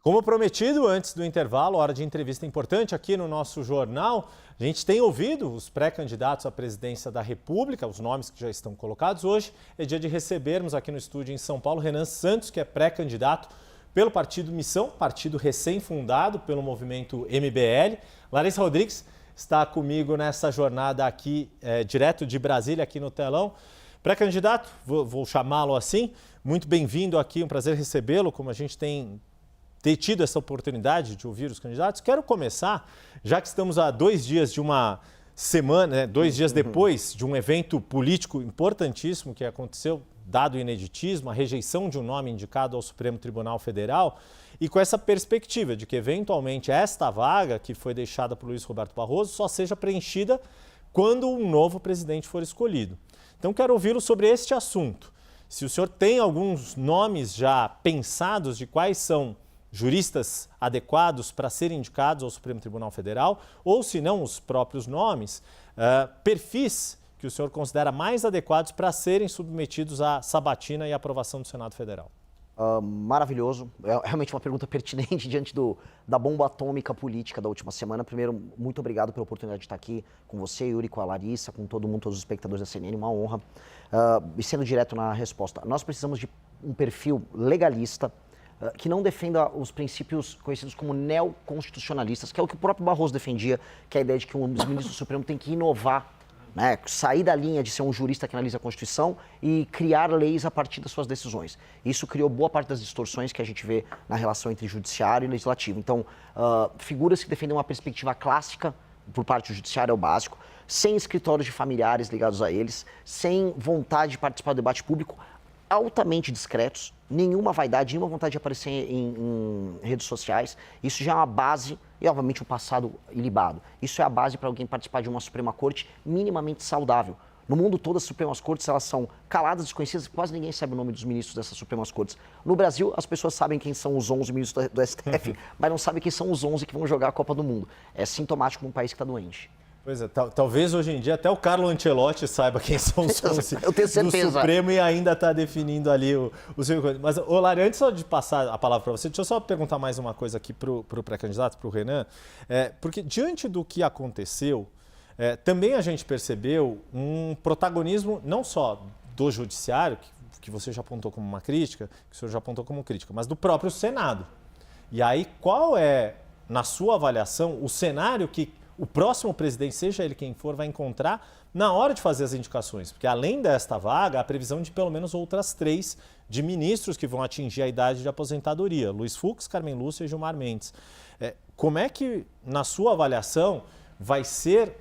Como prometido, antes do intervalo, hora de entrevista importante aqui no nosso jornal, a gente tem ouvido os pré-candidatos à presidência da República, os nomes que já estão colocados. Hoje é dia de recebermos aqui no estúdio em São Paulo Renan Santos, que é pré-candidato pelo Partido Missão, partido recém-fundado pelo movimento MBL. Larissa Rodrigues está comigo nessa jornada aqui, direto de Brasília, aqui no telão. Pré-candidato, vou chamá-lo assim, muito bem-vindo aqui, um prazer recebê-lo, como a gente tem tido essa oportunidade de ouvir os candidatos. Quero começar, já que estamos a 2 dias de uma semana, 2 dias depois de um evento político importantíssimo que aconteceu, dado o ineditismo, a rejeição de um nome indicado ao Supremo Tribunal Federal, e com essa perspectiva de que, eventualmente, esta vaga que foi deixada por Luiz Roberto Barroso só seja preenchida quando um novo presidente for escolhido. Então, quero ouvi-lo sobre este assunto. Se o senhor tem alguns nomes já pensados de quais são juristas adequados para serem indicados ao Supremo Tribunal Federal, ou se não os próprios nomes, perfis que o senhor considera mais adequados para serem submetidos à sabatina e aprovação do Senado Federal. Maravilhoso, é realmente uma pergunta pertinente diante da bomba atômica política da última semana. Primeiro, muito obrigado pela oportunidade de estar aqui com você, Yuri, com a Larissa, com todo mundo, todos os espectadores da CNN, uma honra. E sendo direto na resposta, nós precisamos de um perfil legalista, que não defenda os princípios conhecidos como neoconstitucionalistas, que é o que o próprio Barroso defendia, que é a ideia de que o ministro do Supremo tem que inovar, né? Sair da linha de ser um jurista que analisa a Constituição e criar leis a partir das suas decisões. Isso criou boa parte das distorções que a gente vê na relação entre judiciário e legislativo. Então, figuras que defendem uma perspectiva clássica por parte do judiciário é o básico, sem escritórios de familiares ligados a eles, sem vontade de participar do debate público, altamente discretos, nenhuma vaidade, nenhuma vontade de aparecer em redes sociais. Isso já é uma base, e obviamente um passado ilibado. Isso é a base para alguém participar de uma Suprema Corte minimamente saudável. No mundo todo, as Supremas Cortes, elas são caladas, desconhecidas, quase ninguém sabe o nome dos ministros dessas Supremas Cortes. No Brasil, as pessoas sabem quem são os 11 ministros do STF, mas não sabem quem são os 11 que vão jogar a Copa do Mundo. É sintomático num país que está doente. Pois é, talvez hoje em dia até o Carlo Ancelotti saiba quem são os 11 Eu tenho certeza. do Supremo e ainda está definindo ali o seu... Mas, Lari, antes só de passar a palavra para você, deixa eu só perguntar mais uma coisa aqui para o pré-candidato, para o Renan, porque diante do que aconteceu, também a gente percebeu um protagonismo não só do judiciário, que você já apontou como uma crítica, que o senhor já apontou como crítica, mas do próprio Senado. E aí, qual é, na sua avaliação, o cenário que o próximo presidente, seja ele quem for, vai encontrar na hora de fazer as indicações? Porque além desta vaga, há a previsão de pelo menos outras 3 de ministros que vão atingir a idade de aposentadoria: Luiz Fux, Carmen Lúcia e Gilmar Mendes. Como é que, na sua avaliação, vai ser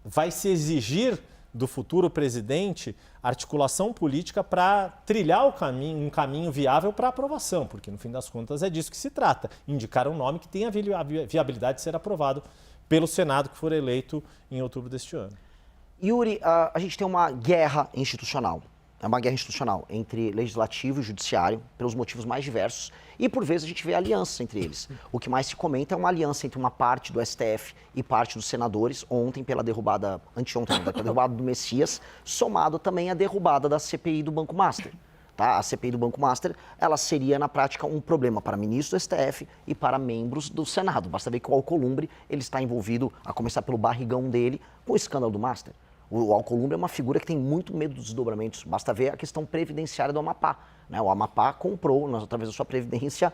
vai se exigir do futuro presidente articulação política para trilhar um caminho viável para aprovação? Porque, no fim das contas, é disso que se trata: indicar um nome que tenha viabilidade de ser aprovado pelo Senado, que for eleito em outubro deste ano. Yuri, a gente tem uma guerra institucional. É uma guerra institucional entre legislativo e judiciário, pelos motivos mais diversos, e por vezes a gente vê alianças entre eles. O que mais se comenta é uma aliança entre uma parte do STF e parte dos senadores, anteontem, pela derrubada do Messias, somado também à derrubada da CPI do Banco Master. Tá? A CPI do Banco Master, ela seria, na prática, um problema para ministros do STF e para membros do Senado. Basta ver que o Alcolumbre ele está envolvido, a começar pelo barrigão dele, com o escândalo do Master. O Alcolumbre é uma figura que tem muito medo dos desdobramentos. Basta ver a questão previdenciária do Amapá, né? O Amapá comprou, através da sua previdência,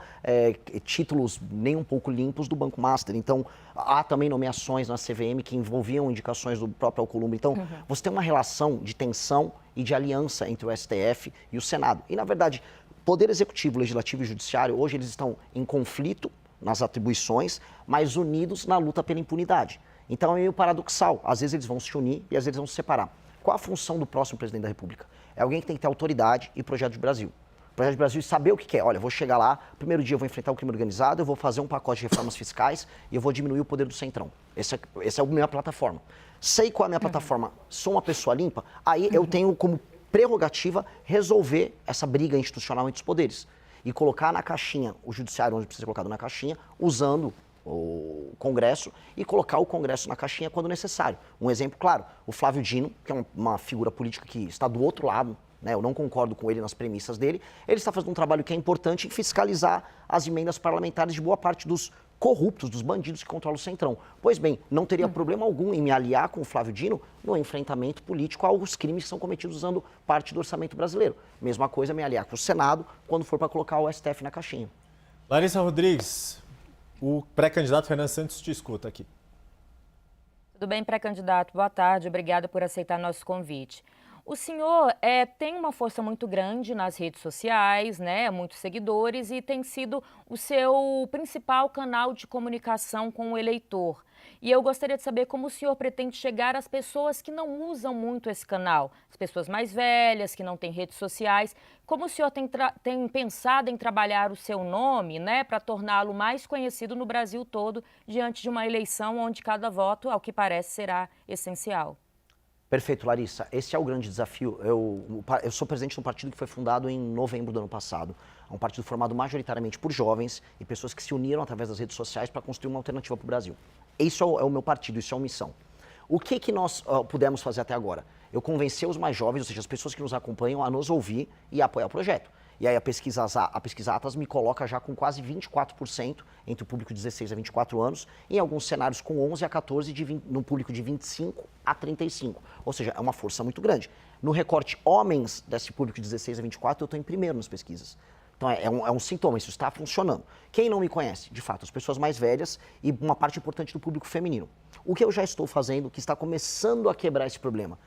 títulos nem um pouco limpos do Banco Master. Então, há também nomeações na CVM que envolviam indicações do próprio Alcolumbre. Então, você tem uma relação de tensão e de aliança entre o STF e o Senado. E, na verdade, Poder Executivo, Legislativo e Judiciário, hoje eles estão em conflito nas atribuições, mas unidos na luta pela impunidade. Então é meio paradoxal. Às vezes eles vão se unir e às vezes vão se separar. Qual a função do próximo presidente da República? É alguém que tem que ter autoridade e projeto de Brasil. Projeto de Brasil e saber o que quer. Olha, eu vou chegar lá, primeiro dia eu vou enfrentar o crime organizado, eu vou fazer um pacote de reformas fiscais e eu vou diminuir o poder do Centrão. Essa é a minha plataforma. Sei qual é a minha plataforma, sou uma pessoa limpa, aí eu tenho como prerrogativa resolver essa briga institucional entre os poderes. E colocar na caixinha o judiciário, onde precisa ser colocado na caixinha, usando o Congresso, e colocar o Congresso na caixinha quando necessário. Um exemplo claro, o Flávio Dino, que é uma figura política que está do outro lado né, eu não concordo com ele nas premissas dele, ele está fazendo um trabalho que é importante em fiscalizar as emendas parlamentares de boa parte dos corruptos, dos bandidos que controlam o Centrão. Pois bem, não teria problema algum em me aliar com o Flávio Dino no enfrentamento político aos crimes que são cometidos usando parte do orçamento brasileiro. Mesma coisa me aliar com o Senado quando for para colocar o STF na caixinha. Larissa Rodrigues, o pré-candidato Renan Santos te escuta aqui. Tudo bem, pré-candidato? Boa tarde, obrigada por aceitar nosso convite. O senhor tem uma força muito grande nas redes sociais, né? Muitos seguidores e tem sido o seu principal canal de comunicação com o eleitor. E eu gostaria de saber como o senhor pretende chegar às pessoas que não usam muito esse canal, as pessoas mais velhas, que não têm redes sociais. Como o senhor tem pensado em trabalhar o seu nome, né, para torná-lo mais conhecido no Brasil todo, diante de uma eleição onde cada voto, ao que parece, será essencial? Perfeito, Larissa. Esse é o grande desafio. Eu sou presidente de um partido que foi fundado em novembro do ano passado. É um partido formado majoritariamente por jovens e pessoas que se uniram através das redes sociais para construir uma alternativa para o Brasil. Isso é o meu partido, isso é uma missão. O que nós pudemos fazer até agora? Eu convenci os mais jovens, ou seja, as pessoas que nos acompanham, a nos ouvir e a apoiar o projeto. E aí a pesquisa Atlas me coloca já com quase 24% entre o público de 16 a 24 anos, em alguns cenários com 11 a 14, no público de 25 a 35. Ou seja, é uma força muito grande. No recorte homens desse público de 16 a 24, eu estou em primeiro nas pesquisas. Então é um sintoma, isso está funcionando. Quem não me conhece, de fato, as pessoas mais velhas e uma parte importante do público feminino. O que eu já estou fazendo, que está começando a quebrar esse problema,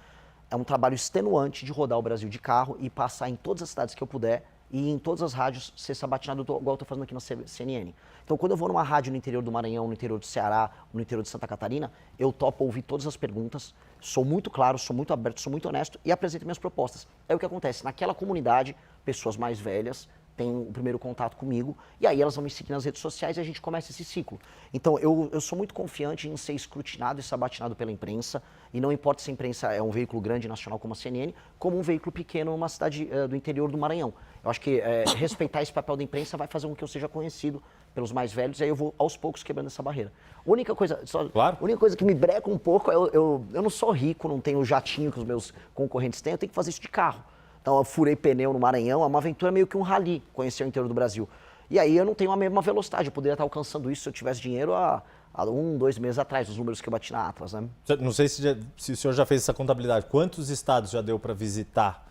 é um trabalho extenuante de rodar o Brasil de carro e passar em todas as cidades que eu puder e em todas as rádios ser sabatinado igual eu estou fazendo aqui na CNN. Então, quando eu vou numa rádio no interior do Maranhão, no interior do Ceará, no interior de Santa Catarina, eu topo ouvir todas as perguntas, sou muito claro, sou muito aberto, sou muito honesto e apresento minhas propostas. É o que acontece. Naquela comunidade, pessoas mais velhas têm o primeiro contato comigo e aí elas vão me seguir nas redes sociais e a gente começa esse ciclo. Então, eu sou muito confiante em ser escrutinado e sabatinado pela imprensa, e não importa se a imprensa é um veículo grande nacional como a CNN, como um veículo pequeno numa cidade do interior do Maranhão. Eu acho que respeitar esse papel da imprensa vai fazer com que eu seja conhecido pelos mais velhos, e aí eu vou aos poucos quebrando essa barreira. A única coisa que me breca um pouco, eu não sou rico, não tenho o jatinho que os meus concorrentes têm, eu tenho que fazer isso de carro. Então eu furei pneu no Maranhão, é uma aventura meio que um rally, conhecer o interior do Brasil. E aí eu não tenho a mesma velocidade, eu poderia estar alcançando isso se eu tivesse dinheiro há 1, 2 meses atrás, os números que eu bati na Atlas, né? Não sei se o senhor já fez essa contabilidade. Quantos estados já deu para visitar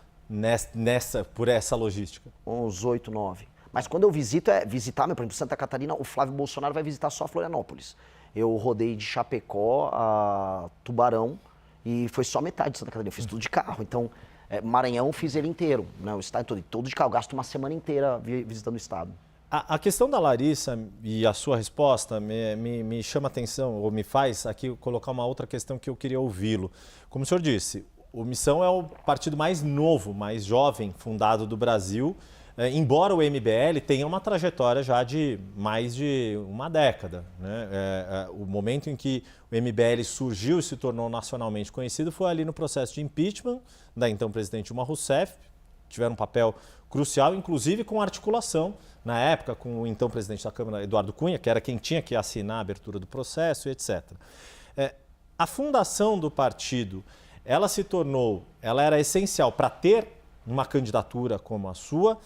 por essa logística? Uns 8, 9. Mas quando eu visito, visitar, por exemplo, Santa Catarina, o Flávio Bolsonaro vai visitar só Florianópolis. Eu rodei de Chapecó a Tubarão e foi só metade de Santa Catarina, eu fiz tudo de carro. Então, Maranhão fiz ele inteiro, né? O estado todo de carro, eu gasto uma semana inteira visitando o estado. A questão da Larissa e a sua resposta me chama a atenção, ou me faz aqui colocar uma outra questão que eu queria ouvi-lo. Como o senhor disse, o Missão é o partido mais novo, mais jovem fundado do Brasil, embora o MBL tenha uma trajetória já de mais de uma década, né? O momento em que o MBL surgiu e se tornou nacionalmente conhecido foi ali no processo de impeachment da então presidente Dilma Rousseff. Tiveram um papel crucial, inclusive com articulação, na época, com o então presidente da Câmara, Eduardo Cunha, que era quem tinha que assinar a abertura do processo, etc. A fundação do partido, ela era essencial para ter uma candidatura como a sua,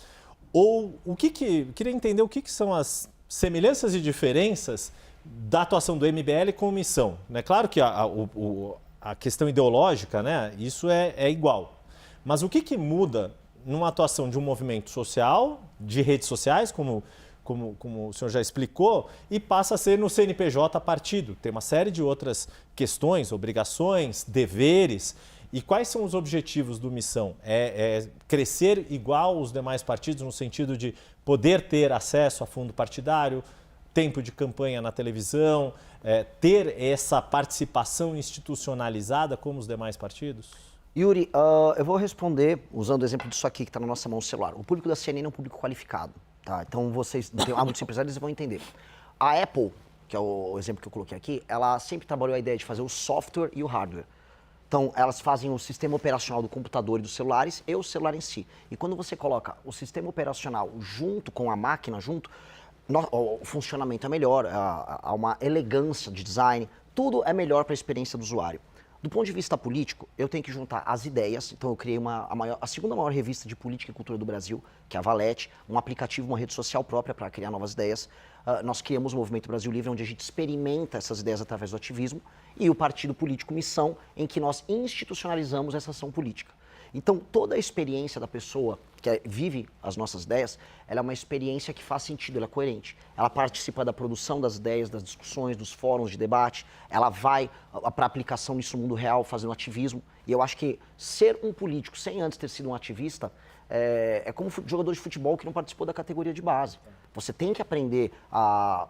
ou queria entender o que são as semelhanças e diferenças da atuação do MBL com Missão. É claro que a questão ideológica, né, isso é igual, mas o que muda numa atuação de um movimento social, de redes sociais, como o senhor já explicou, e passa a ser no CNPJ partido. Tem uma série de outras questões, obrigações, deveres. E quais são os objetivos do Missão? Crescer igual os demais partidos, no sentido de poder ter acesso a fundo partidário, tempo de campanha na televisão, ter essa participação institucionalizada como os demais partidos? Yuri, eu vou responder usando o exemplo disso aqui que está na nossa mão, o celular. O público da CNN é um público qualificado, tá? Então há muitos empresários que vão entender. A Apple, que é o exemplo que eu coloquei aqui, ela sempre trabalhou a ideia de fazer o software e o hardware. Então, elas fazem o sistema operacional do computador e dos celulares e o celular em si. E quando você coloca o sistema operacional junto com a máquina, o funcionamento é melhor, há uma elegância de design, tudo é melhor para a experiência do usuário. Do ponto de vista político, eu tenho que juntar as ideias. Então eu criei a segunda maior revista de política e cultura do Brasil, que é a Valete, um aplicativo, uma rede social própria para criar novas ideias. Nós criamos o Movimento Brasil Livre, onde a gente experimenta essas ideias através do ativismo, e o Partido Político Missão, em que nós institucionalizamos essa ação política. Então, toda a experiência da pessoa que vive as nossas ideias, ela é uma experiência que faz sentido, ela é coerente. Ela participa da produção das ideias, das discussões, dos fóruns de debate, ela vai para a aplicação nisso no mundo real, fazendo ativismo. E eu acho que ser um político sem antes ter sido um ativista é como um jogador de futebol que não participou da categoria de base. Você tem que aprender a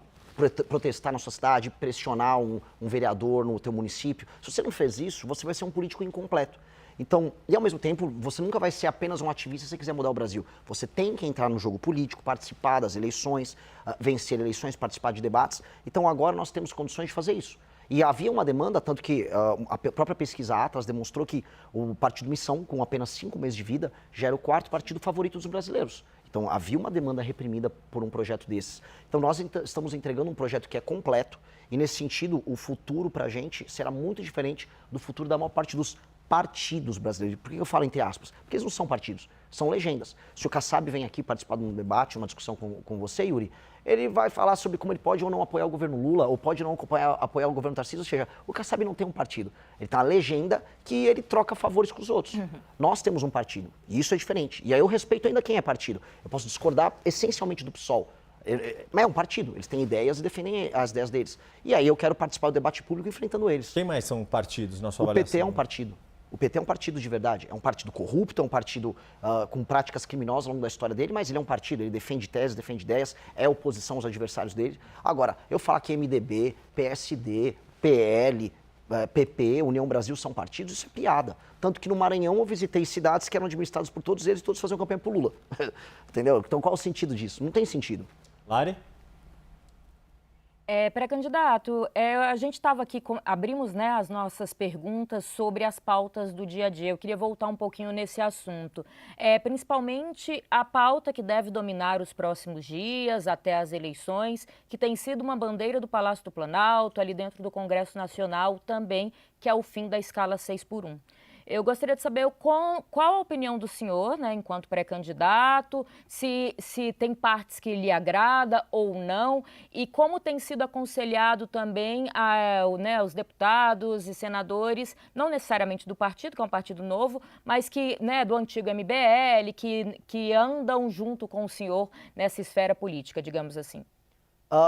protestar na sua cidade, pressionar um vereador no teu município. Se você não fez isso, você vai ser um político incompleto. Então, e ao mesmo tempo, você nunca vai ser apenas um ativista se você quiser mudar o Brasil. Você tem que entrar no jogo político, participar das eleições, vencer eleições, participar de debates. Então, agora nós temos condições de fazer isso. E havia uma demanda, tanto que a própria pesquisa Atlas demonstrou que o Partido Missão, com apenas 5 meses de vida, já era o 4º partido favorito dos brasileiros. Então, havia uma demanda reprimida por um projeto desses. Então, nós estamos entregando um projeto que é completo e, nesse sentido, o futuro para a gente será muito diferente do futuro da maior parte dos partidos brasileiros. Por que eu falo entre aspas? Porque eles não são partidos, são legendas. Se o Kassab vem aqui participar de um debate, uma discussão com você, Yuri, ele vai falar sobre como ele pode ou não apoiar o governo Lula, ou pode não apoiar o governo Tarcísio, ou seja, o Kassab não tem um partido. Ele tem uma legenda que ele troca favores com os outros. Nós temos um partido, e isso é diferente. E aí eu respeito ainda quem é partido. Eu posso discordar essencialmente do PSOL, mas é um partido, eles têm ideias e defendem as ideias deles. E aí eu quero participar do debate público enfrentando eles. Quem mais são partidos na sua avaliação? O PT é um partido. O PT é um partido de verdade, é um partido corrupto, é um partido com práticas criminosas ao longo da história dele, mas ele é um partido, ele defende teses, defende ideias, é oposição aos adversários dele. Agora, eu falar que MDB, PSD, PL, PP, União Brasil são partidos, isso é piada. Tanto que no Maranhão eu visitei cidades que eram administradas por todos eles e todos faziam campanha pro Lula. Entendeu? Então qual o sentido disso? Não tem sentido. Lari? Pré-candidato, a gente estava aqui, abrimos, né, as nossas perguntas sobre as pautas do dia a dia. Eu queria voltar um pouquinho nesse assunto. Principalmente a pauta que deve dominar os próximos dias, até as eleições, que tem sido uma bandeira do Palácio do Planalto, ali dentro do Congresso Nacional também, que é o fim da escala 6x1. Eu gostaria de saber qual a opinião do senhor, né, enquanto pré-candidato, se tem partes que lhe agrada ou não, e como tem sido aconselhado também os deputados e senadores, não necessariamente do partido, que é um partido novo, mas que, né, do antigo MBL, que andam junto com o senhor nessa esfera política, digamos assim.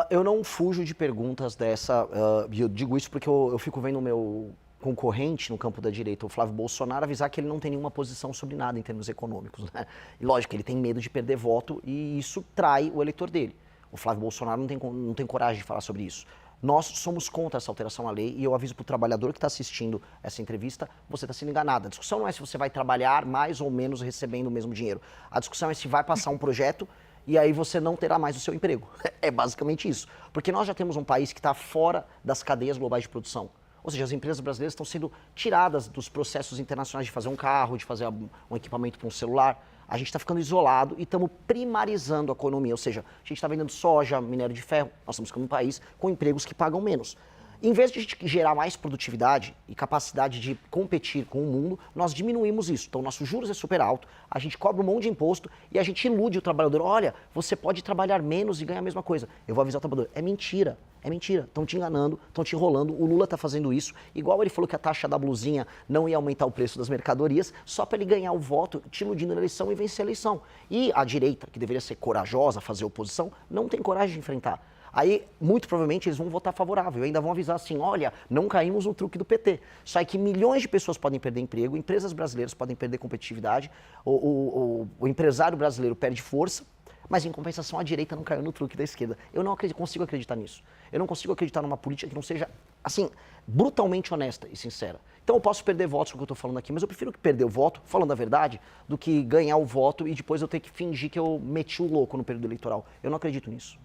Eu não fujo de perguntas dessa, e eu digo isso porque eu fico vendo o meu concorrente no campo da direita, o Flávio Bolsonaro, avisar que ele não tem nenhuma posição sobre nada em termos econômicos, né? E lógico, ele tem medo de perder voto e isso trai o eleitor dele. O Flávio Bolsonaro não tem coragem de falar sobre isso. Nós somos contra essa alteração à lei e eu aviso para o trabalhador que está assistindo essa entrevista, você está sendo enganado. A discussão não é se você vai trabalhar mais ou menos recebendo o mesmo dinheiro. A discussão é se vai passar um projeto e aí você não terá mais o seu emprego. É basicamente isso. Porque nós já temos um país que está fora das cadeias globais de produção. Ou seja, as empresas brasileiras estão sendo tiradas dos processos internacionais de fazer um carro, de fazer um equipamento para um celular. A gente está ficando isolado e estamos primarizando a economia. Ou seja, a gente está vendendo soja, minério de ferro. Nós estamos ficando um país com empregos que pagam menos. Em vez de a gente gerar mais produtividade e capacidade de competir com o mundo, nós diminuímos isso. Então, nossos juros é super alto, a gente cobra um monte de imposto e a gente ilude o trabalhador. Olha, você pode trabalhar menos e ganhar a mesma coisa. Eu vou avisar o trabalhador. É mentira. É mentira. Estão te enganando, estão te enrolando. O Lula está fazendo isso. Igual ele falou que a taxa da blusinha não ia aumentar o preço das mercadorias, só para ele ganhar o voto, te iludindo na eleição e vencer a eleição. E a direita, que deveria ser corajosa, fazer oposição, não tem coragem de enfrentar. Aí, muito provavelmente, eles vão votar favorável. Ainda vão avisar assim, olha, não caímos no truque do PT. Só que milhões de pessoas podem perder emprego, empresas brasileiras podem perder competitividade, o empresário brasileiro perde força, mas em compensação a direita não caiu no truque da esquerda. Eu não consigo acreditar nisso. Eu não consigo acreditar numa política que não seja, assim, brutalmente honesta e sincera. Então eu posso perder votos com o que eu estou falando aqui, mas eu prefiro perder o voto, falando a verdade, do que ganhar o voto e depois eu ter que fingir que eu meti o louco no período eleitoral. Eu não acredito nisso.